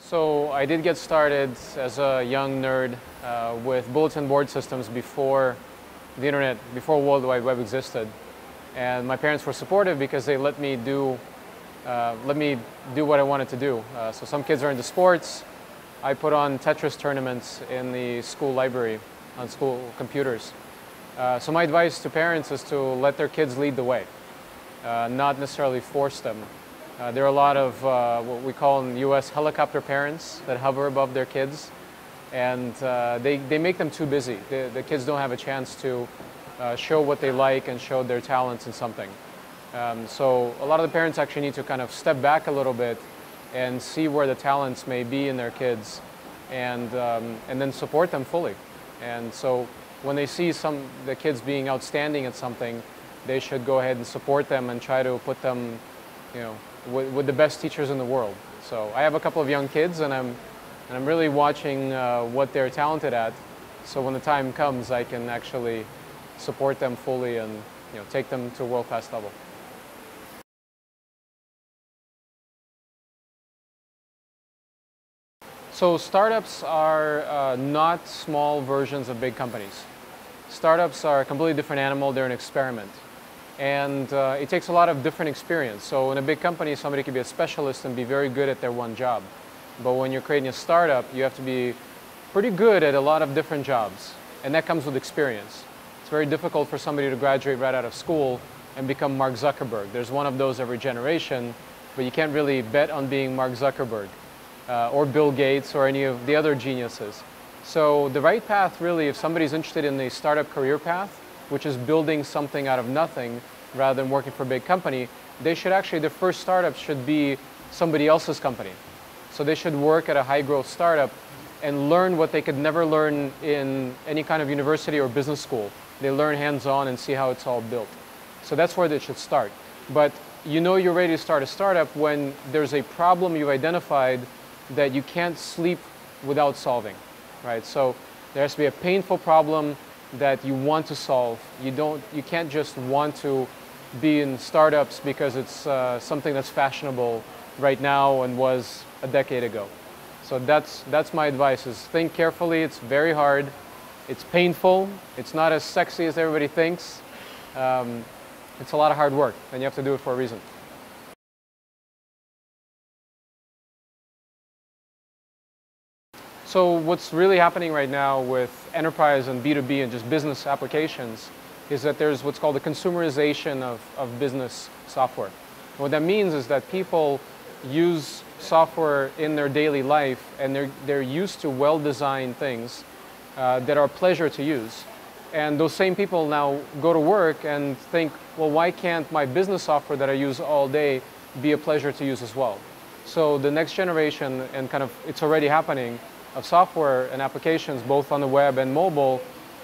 So I did get started as a young nerd with bulletin board systems before the internet, before World Wide Web existed. And my parents were supportive because they let me do what I wanted to do. So some kids are into sports. I put on Tetris tournaments in the school library on school computers. So my advice to parents is to let their kids lead the way, not necessarily force them. There are a lot of what we call in the US helicopter parents that hover above their kids, and they make them too busy. The kids don't have a chance to show what they like and show their talents in something. So a lot of the parents actually need to kind of step back a little bit and see where the talents may be in their kids, and then support them fully. And so when they see the kids being outstanding at something, they should go ahead and support them and try to put them, with the best teachers in the world. So I have a couple of young kids, and I'm really watching what they're talented at. So when the time comes, I can actually support them fully and take them to a world-class level. So startups are not small versions of big companies. Startups are a completely different animal. They're an experiment. And it takes a lot of different experience. So in a big company, somebody could be a specialist and be very good at their one job. But when you're creating a startup, you have to be pretty good at a lot of different jobs. And that comes with experience. It's very difficult for somebody to graduate right out of school and become Mark Zuckerberg. There's one of those every generation, but you can't really bet on being Mark Zuckerberg or Bill Gates or any of the other geniuses. So the right path, really, if somebody's interested in the startup career path, which is building something out of nothing rather than working for a big company, they should actually, their first startup should be somebody else's company. So they should work at a high-growth startup and learn what they could never learn in any kind of university or business school. They learn hands-on and see how it's all built. So that's where they should start. But you're ready to start a startup when there's a problem you've identified that you can't sleep without solving, right? So there has to be a painful problem that you want to solve. You can't just want to be in startups because it's something that's fashionable right now and was a decade ago. So that's my advice, is think carefully. It's very hard. It's painful. It's not as sexy as everybody thinks. It's a lot of hard work, and you have to do it for a reason. So what's really happening right now with enterprise and B2B and just business applications is that there's what's called the consumerization of business software. And what that means is that people use software in their daily life, and they're used to well-designed things that are a pleasure to use. And those same people now go to work and think, well, why can't my business software that I use all day be a pleasure to use as well? So the next generation, and kind of it's already happening, of software and applications, both on the web and mobile,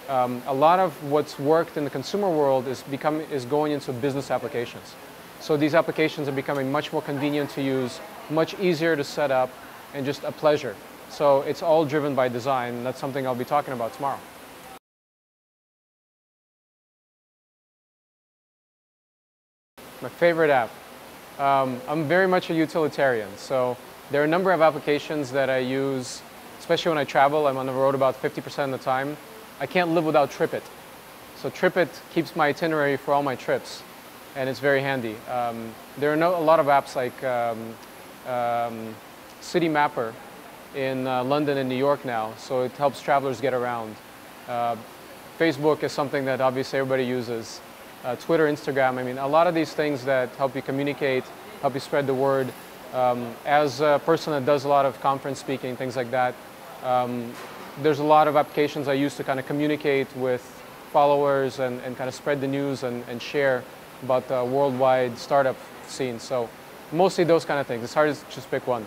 a lot of what's worked in the consumer world is going into business applications. So these applications are becoming much more convenient to use, much easier to set up, and just a pleasure. So it's all driven by design, and that's something I'll be talking about tomorrow. My favorite app. I'm very much a utilitarian, so there are a number of applications that I use. Especially when I travel, I'm on the road about 50% of the time. I can't live without TripIt. So TripIt keeps my itinerary for all my trips, and it's very handy. There are a lot of apps like City Mapper in London and New York now, so it helps travelers get around. Facebook is something that obviously everybody uses. Twitter, Instagram, I mean, a lot of these things that help you communicate, help you spread the word. As a person that does a lot of conference speaking, things like that, there's a lot of applications I use to kind of communicate with followers and kind of spread the news and share about the worldwide startup scene. So mostly those kind of things. It's hard to just pick one.